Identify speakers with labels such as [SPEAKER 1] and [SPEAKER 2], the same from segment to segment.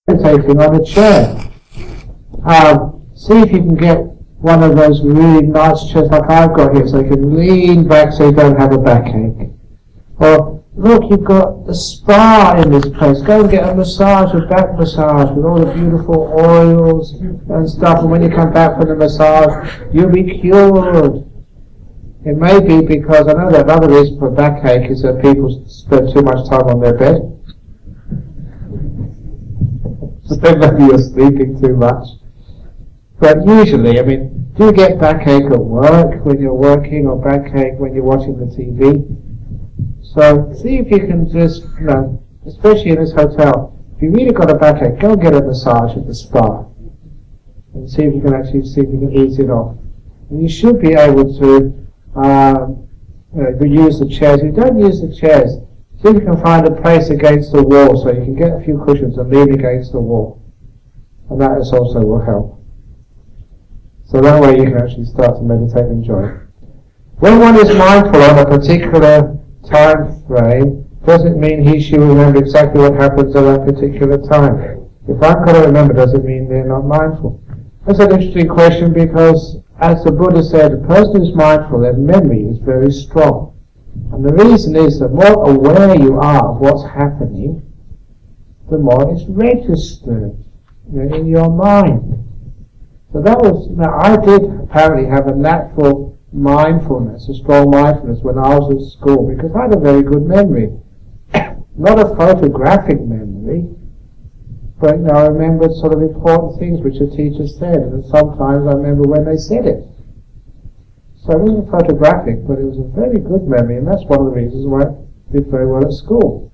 [SPEAKER 1] meditating on a chair. See if you can get one of those really nice chairs like I've got here, so you can lean back so you don't have a backache. Or look, you've got a spa in this place. Go and get a massage, a back massage with all the beautiful oils and stuff. And when you come back from the massage, you'll be cured. It may be because I know that another reason for backache is that people spend too much time on their bed. So maybe you're sleeping too much. But usually, do you get backache at work when you're working, or backache when you're watching the TV? So see if you can just, especially in this hotel, if you really got a backache, go and get a massage at the spa. And see if you can ease it off. And you should be able to use the chairs. If you don't use the chairs, see if you can find a place against the wall so you can get a few cushions and lean against the wall. And that also will help. So that way you can actually start to meditate and enjoy it. When one is mindful on a particular time frame, doesn't mean she will remember exactly what happens at that particular time. If I'm going to remember, doesn't mean they're not mindful. That's an interesting question, because as the Buddha said, a person who's mindful, their memory is very strong. And the reason is, the more aware you are of what's happening, the more it's registered in your mind. So I did apparently have a natural mindfulness, a strong mindfulness when I was at school, because I had a very good memory. Not a photographic memory, but I remembered sort of important things which a teacher said, and sometimes I remember when they said it. So it wasn't photographic, but it was a very good memory, and that's one of the reasons why I did very well at school.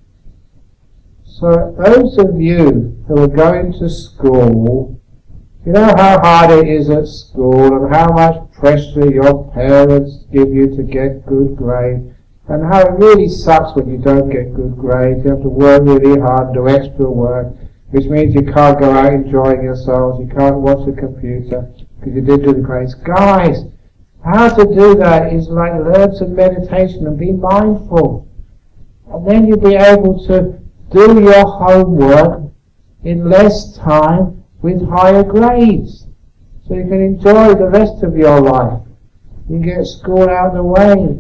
[SPEAKER 1] So those of you who are going to school, you know how hard it is at school, and how much pressure your parents give you to get good grades, and how it really sucks when you don't get good grades. You have to work really hard, do extra work, which means you can't go out enjoying yourselves, you can't watch the computer, because you did do the grades. Guys, how to do that is like learn some meditation and be mindful. And then you'll be able to do your homework in less time with higher grades. So you can enjoy the rest of your life. You can get school out of the way.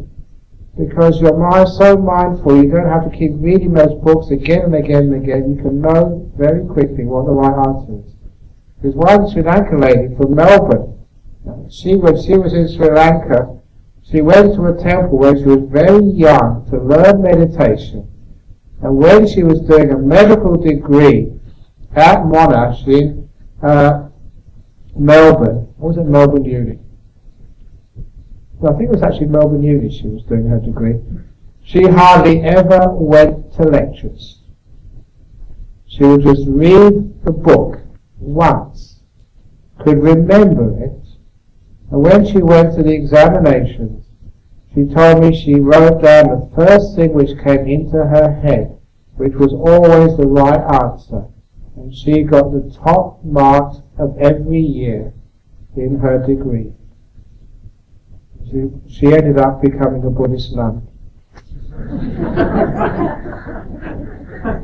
[SPEAKER 1] Because your mind's so mindful, you don't have to keep reading those books again and again and again. You can know very quickly what the right answer is. There's one Sri Lankan lady from Melbourne. When she was in Sri Lanka, she went to a temple when she was very young to learn meditation. And when she was doing a medical degree at Monash in Melbourne, or was it Melbourne Uni? I think it was actually Melbourne Uni she was doing her degree. She hardly ever went to lectures. She would just read the book once, could remember it, and when she went to the examinations, she told me she wrote down the first thing which came into her head, which was always the right answer, and she got the top marks of every year in her degree. She ended up becoming a Buddhist nun.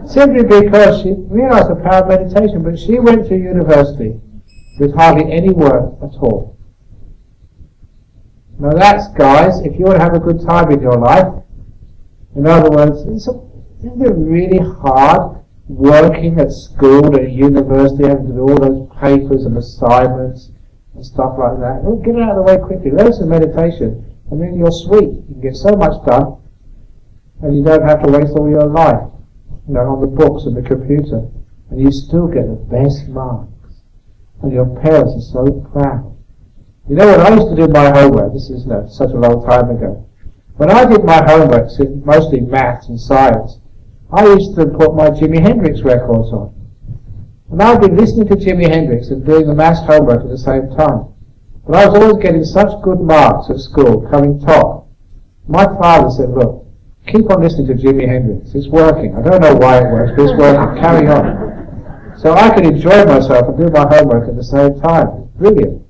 [SPEAKER 1] Simply because she realized the power of meditation, but she went to university with hardly any work at all. Now that's, guys, if you want to have a good time in your life, in other words, isn't it really hard working at school, at university, having to do all those papers and assignments and stuff like that? Well, get it out of the way quickly. Learn some meditation, and then you're sweet. You can get so much done, and you don't have to waste all your life, on the books and the computer, and you still get the best marks. And your parents are so proud. When I used to do my homework, this is such a long time ago, when I did my homework, mostly maths and science, I used to put my Jimi Hendrix records on. And I'd been listening to Jimi Hendrix and doing the maths homework at the same time. But I was always getting such good marks at school, coming top. My father said, look, keep on listening to Jimi Hendrix. It's working. I don't know why it works, but it's working. Carry on. So I could enjoy myself and do my homework at the same time. It's brilliant.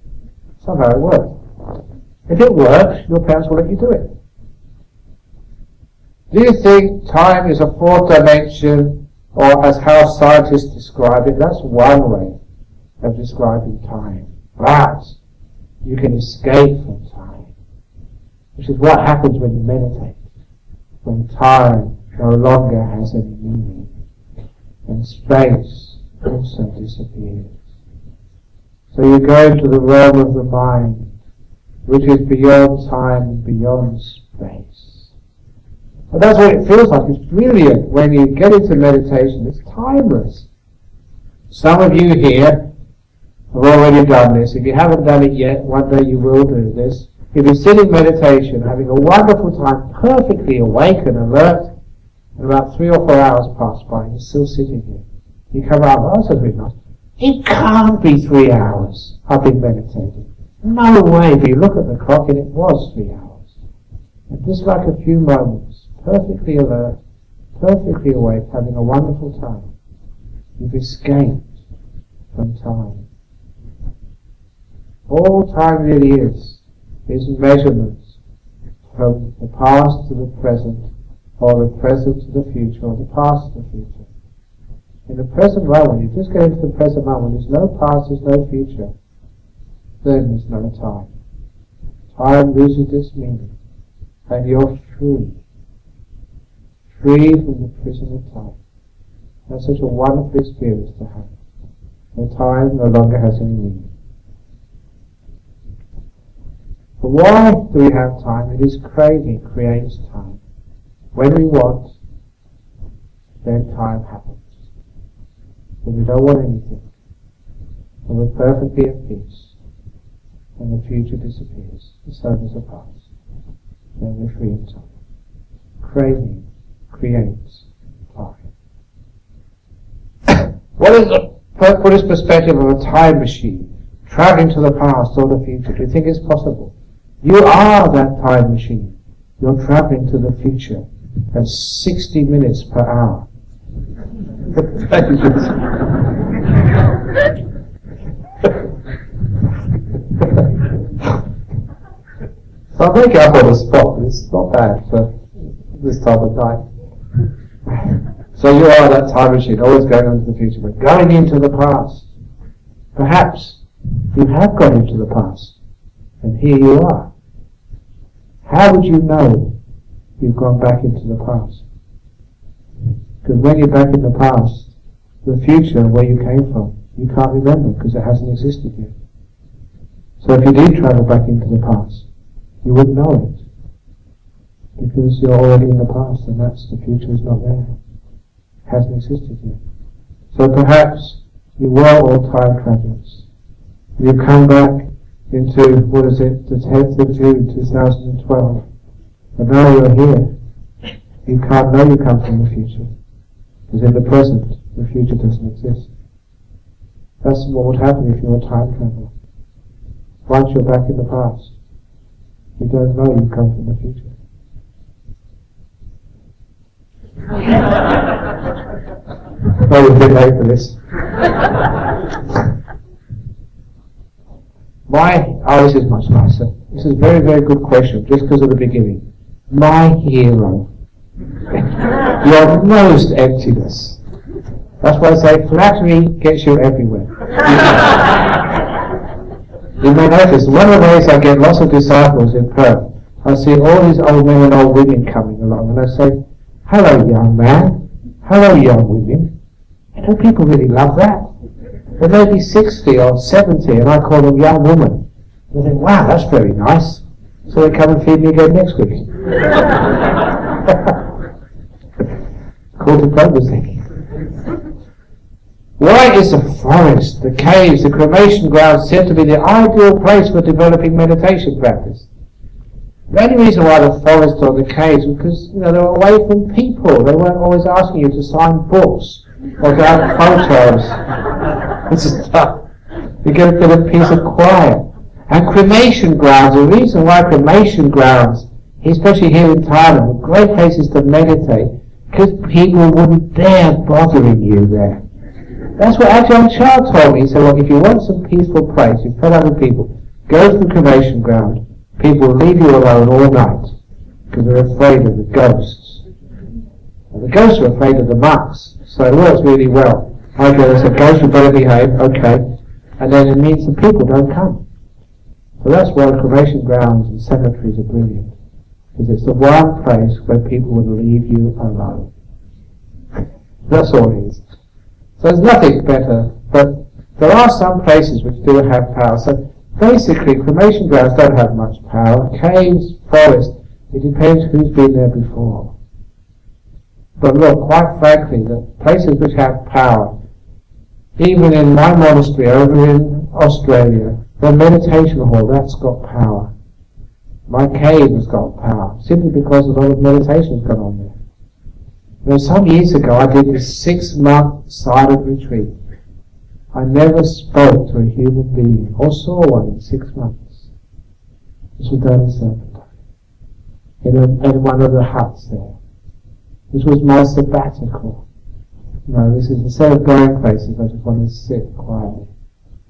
[SPEAKER 1] Somehow it worked. If it works, your parents will let you do it. Do you think time is a fourth dimension or as how scientists describe it, that's one way of describing time. But you can escape from time, which is what happens when you meditate, when time no longer has any meaning, and space also disappears. So you go into the realm of the mind, which is beyond time and beyond space. And that's what it feels like. It's brilliant when you get into meditation. It's timeless. Some of you here have already done this. If you haven't done it yet, one day you will do this. If you sit in meditation, having a wonderful time, perfectly awake and alert, and about 3 or 4 hours pass by, and you're still sitting here. You come out, oh, that's really nice. It can't be 3 hours I've been meditating. No way. If you look at the clock, and it was 3 hours. And just like a few moments, perfectly alert, perfectly awake, having a wonderful time, you've escaped from time. All time really is measurements from the past to the present, or the present to the future, or the past to the future. In the present moment, you just go into the present moment, there's no past, there's no future, then there's no time. Time loses its meaning, and you're free. Free from the prison of time. That's such a wonderful experience to have. The time no longer has any meaning. But why do we have time? It is craving creates time. When we want, then time happens. But we don't want anything. And we're perfectly at peace. And the future disappears. So does the past. Then we're free in time. Craving creates time. What is the Buddhist perspective of a time machine? Traveling to the past or the future. Do you think it's possible? You are that time machine. You're traveling to the future at 60 minutes per hour. So I'll make it up on the spot, but it's not bad for this time of night. So you are that time machine, always going on to the future, but going into the past. Perhaps you have gone into the past, and here you are. How would you know you've gone back into the past? Because when you're back in the past, the future, where you came from, you can't remember because it hasn't existed yet. So if you did travel back into the past, you wouldn't know it. Because you're already in the past and the future is not there. It hasn't existed yet. So perhaps you were all time travelers. You come back into, the 10th of June 2012. And now you're here. You can't know you come from the future. Because in the present, the future doesn't exist. That's what would happen if you're a time traveler. Once you're back in the past, you don't know you come from the future. Oh, you're a bit late for this. This is much nicer. This is a very, very good question, just because of the beginning. My hero. Your most emptiness. That's why I say flattery gets you everywhere. You may notice, one of the ways I get lots of disciples in Perth, I see all these old men and old women coming along, and I say, hello young man, hello young women. You know, people really love that. They may be 60 or 70, and I call them young woman. They think, wow, that's very nice. So they come and feed me again next week. Call diplomacy. Why is the forest, the caves, the cremation grounds said to be the ideal place for developing meditation practice? The only reason why the forest or the caves is because they're away from people. They weren't always asking you to sign books or to have photos and stuff. You get a bit of peace and quiet. And cremation grounds, the reason why cremation grounds, especially here in Thailand, are great places to meditate, because people wouldn't dare bothering you there. That's what Ajahn Brahm told me. He said, look, if you want some peaceful place, you're fed up with people, go to the cremation ground. People will leave you alone all night, because they're afraid of the ghosts. And the ghosts are afraid of the monks. So it works really well. Okay, they said, "Ghost, you better behave." Okay, and then it means the people don't come. So that's why cremation grounds and cemeteries are brilliant, because it's the one place where people would leave you alone. That's all it is. So there's nothing better, but there are some places which do have power. So basically, cremation grounds don't have much power. Caves, forests, it depends who's been there before. But look, quite frankly, the places which have power, even in my monastery over in Australia, the meditation hall, that's got power. My cave has got power, simply because a lot of meditation's gone on there. You know, some years ago I did this 6-month silent retreat. I never spoke to a human being or saw one in 6 months. This was done in Serpentine, in one of the huts there. This was my sabbatical. No, this is, instead of going places, I just wanted to sit quietly.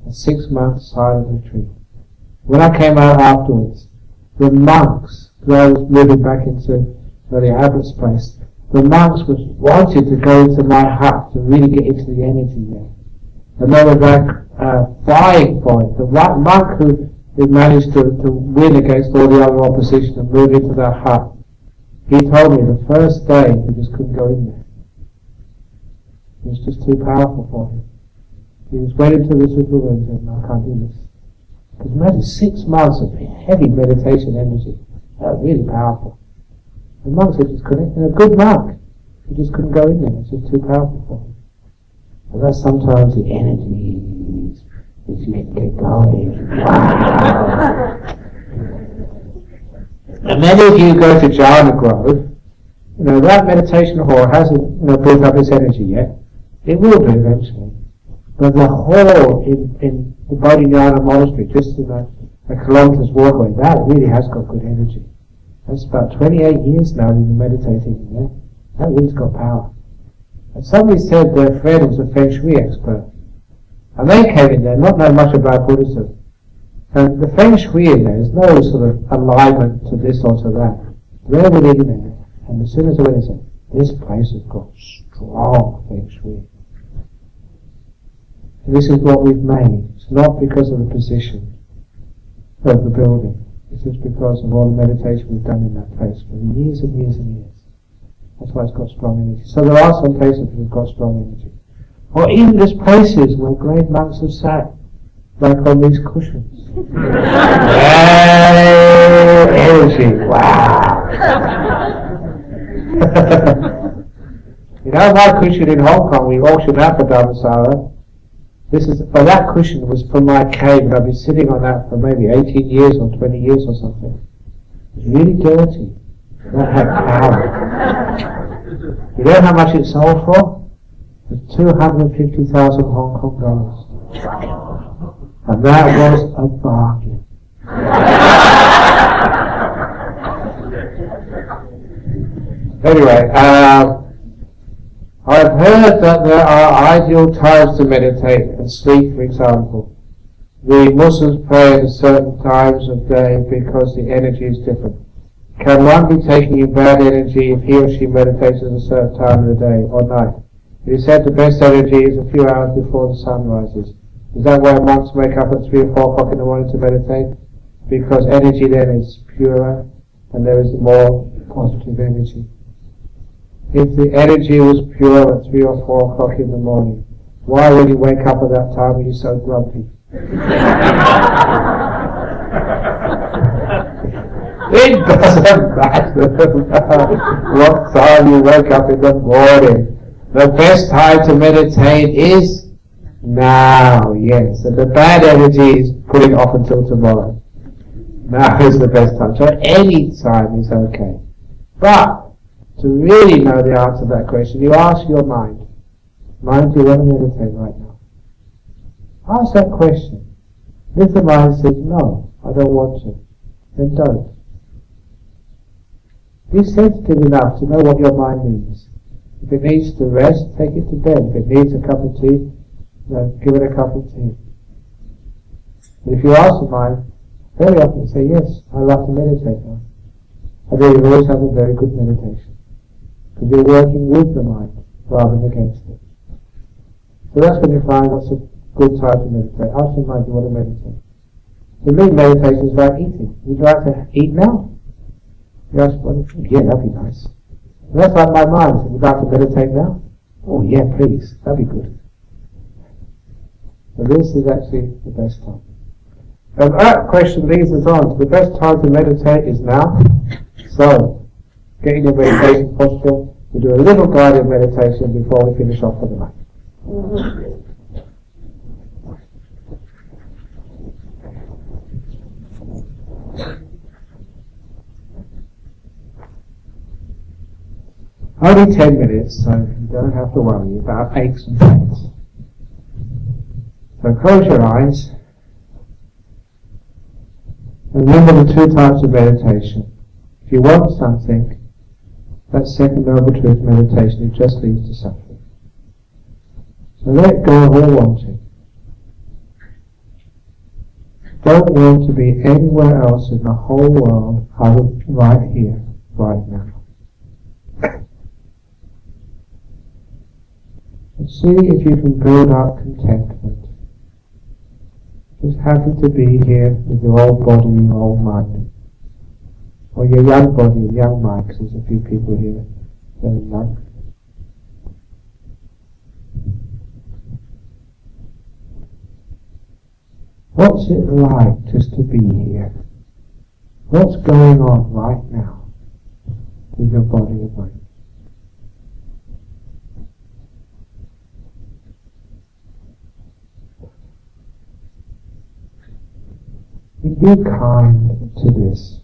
[SPEAKER 1] A 6-month silent retreat. When I came out afterwards, the monks, because I was moving back into the abbot's place, the monks wanted to go into my hut to really get into the energy there. And they were like vying for it. The monk who managed to win against all the other opposition and move into that hut, he told me the first day he just couldn't go in there. It was just too powerful for him. He was went into this little room and said, "No, I can't do this." Because imagine 6 months of heavy meditation energy. That was really powerful. The monks had just couldn't, and a good monk, he just couldn't go in there. It's just too powerful for him. And that's sometimes the energies which you can get going. Wow. And many of you go to Jhana Grove, that meditation hall hasn't built up its energy yet. It will do eventually. But the hall in the Bodhinyana monastery, just in a kilometre's walk away, that really has got good energy. That's about 28 years now we've been meditating in there. That really's got power. And somebody said their friend was a Feng Shui expert. And they came in there not knowing much about Buddhism. And the Feng Shui in there is no sort of alignment to this or to that. They went in there, and as soon as I went in, said, "This place has got strong Feng Shui." And this is what we've made. It's not because of the position of the building. It's just because of all the meditation we've done in that place for years and years and years. That's why it's got strong energy. So there are some places that have got strong energy. Or even there's places where great monks have sat, like on these cushions. Energy, wow! My cushion in Hong Kong, we auctioned that for Dhammasara. That cushion was from my cave, and I've been sitting on that for maybe 18 years or 20 years or something. It was really dirty. That had power. You know how much it sold for? For 250,000 Hong Kong dollars. And that was a bargain. Anyway, I've heard that there are ideal times to meditate and sleep, for example. The Muslims pray at certain times of day because the energy is different. Can one be taking in bad energy if he or she meditates at a certain time of the day or night? It is said the best energy is a few hours before the sun rises. Is that why monks wake up at 3 or 4 o'clock in the morning to meditate? Because energy then is purer and there is more positive energy. If the energy was pure at 3 or 4 o'clock in the morning, why would you wake up at that time when you're so grumpy? It doesn't matter what time you wake up in the morning. The best time to meditate is now, yes. And the bad energy is putting off until tomorrow. Now is the best time. So any time is okay. But to really know the answer to that question, you ask your mind. Mind, do you want to meditate right now? Ask that question. If the mind says, no, I don't want to, then don't. Be sensitive enough to know what your mind needs. If it needs to rest, take it to bed. If it needs a cup of tea, give it a cup of tea. But if you ask the mind, very often you say, yes, I love to meditate now. I think you always have a very good meditation. Because you're working with the mind. rather than against it. So that's when you find what's a good time to meditate. Ask your mind, do you want to meditate? For me, meditation is about eating. Would you like to eat now? You ask, well, yeah, that'd be nice. And that's like my mind. Would you like to meditate now? Oh yeah, please, that'd be good. So this is actually the best time. And that question leads us on. The best time to meditate is now. So, get in your meditation posture. We do a little guided meditation before we finish off for the night. Only 10 minutes, so you don't have to worry about aches and pains. So close your eyes. Remember the two types of meditation. If you want something, that second noble truth meditation, it just leads to suffering. So let go of all wanting. Don't want to be anywhere else in the whole world other than right here, right now. And see if you can build up contentment. Just happy to be here with your old body and your old mind. Or your young body and young mind, because there's a few people here that are young. What's it like just to be here? What's going on right now with your body and mind? And be kind to this,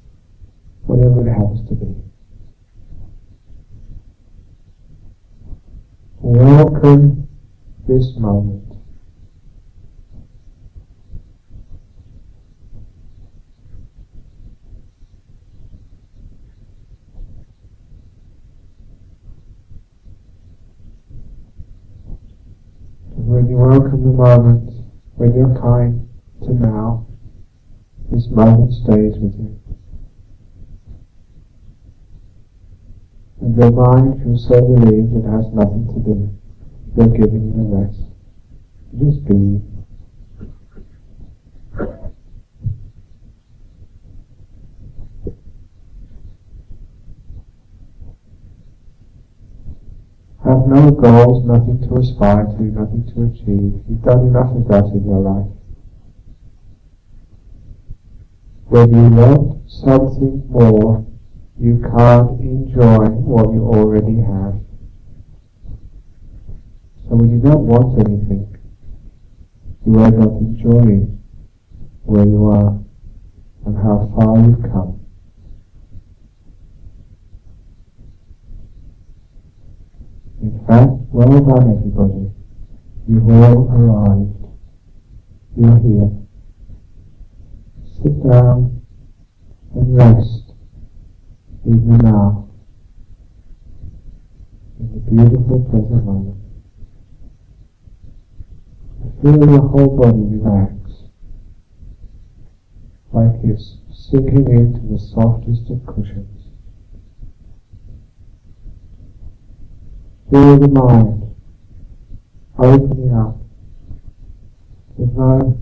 [SPEAKER 1] whatever it happens to be. Welcome this moment. And when you welcome the moment, when you're kind to now, this moment stays with you. And your mind feels so relieved it has nothing to do. You're giving it a rest. Just be. Have no goals, nothing to aspire to, nothing to achieve. You've done enough of that in your life. When you want something more, you can't enjoy what you already have. So when you don't want anything, you are not enjoying where you are and how far you've come. In fact, well done everybody. You've all arrived. You're here. Sit down and rest even now in the beautiful present moment. Feel your whole body relax, like you're sinking into the softest of cushions. Feel the mind opening up. There's no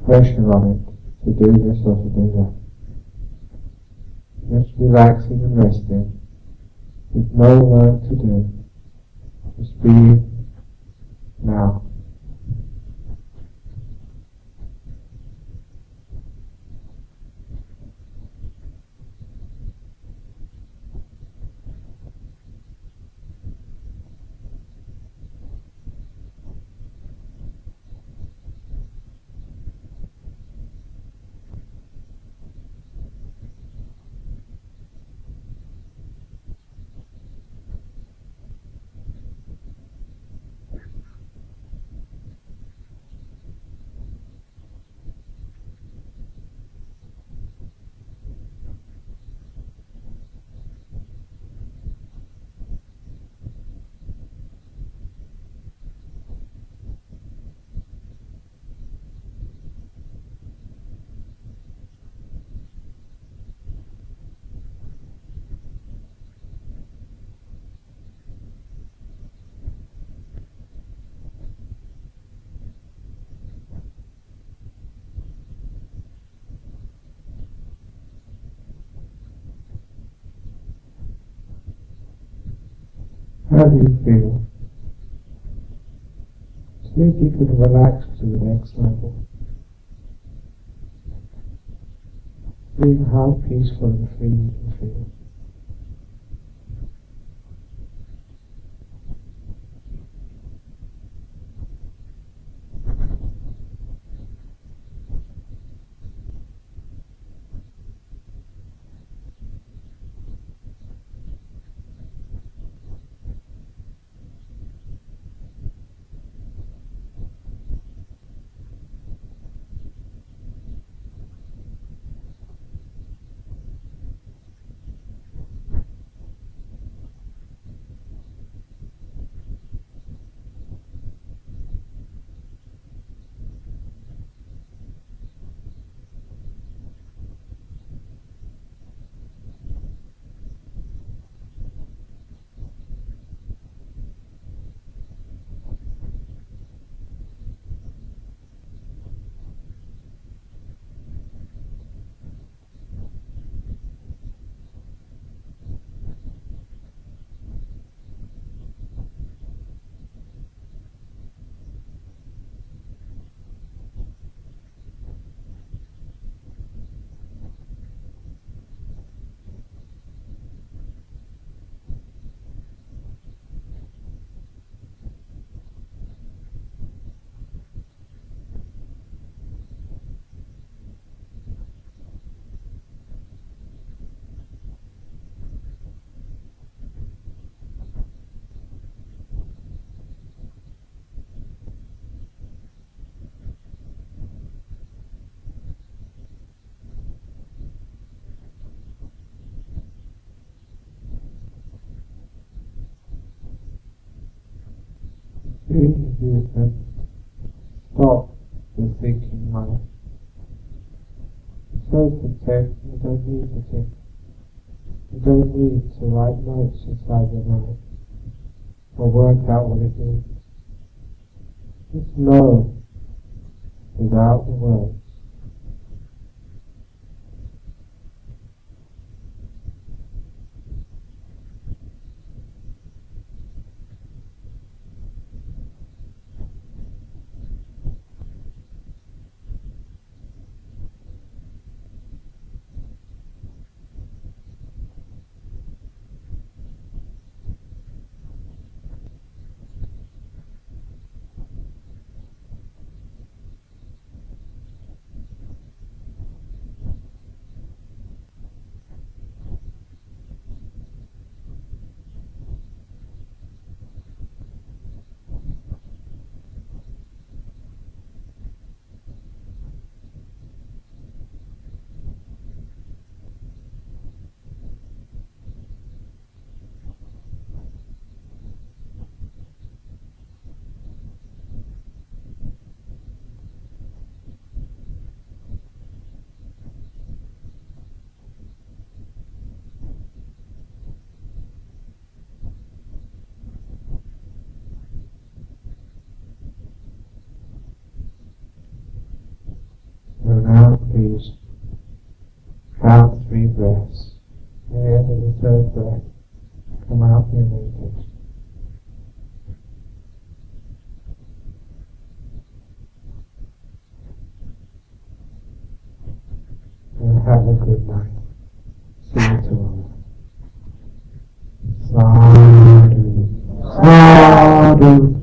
[SPEAKER 1] pressure on it to do this or to do that. Just relaxing and resting, with no work to do. Just be now. How do you feel? See if you can relax to the next level. See how peaceful and free you can feel. See if you can stop the thinking mind. It's so protect, you don't need to think. You don't need to write notes inside your mind or work out what it means. Just know without the words. So now please count 3 breaths. At the end of the 3rd breath, come out from your meditation. And have a good night. See you tomorrow. Sadhu, sadhu.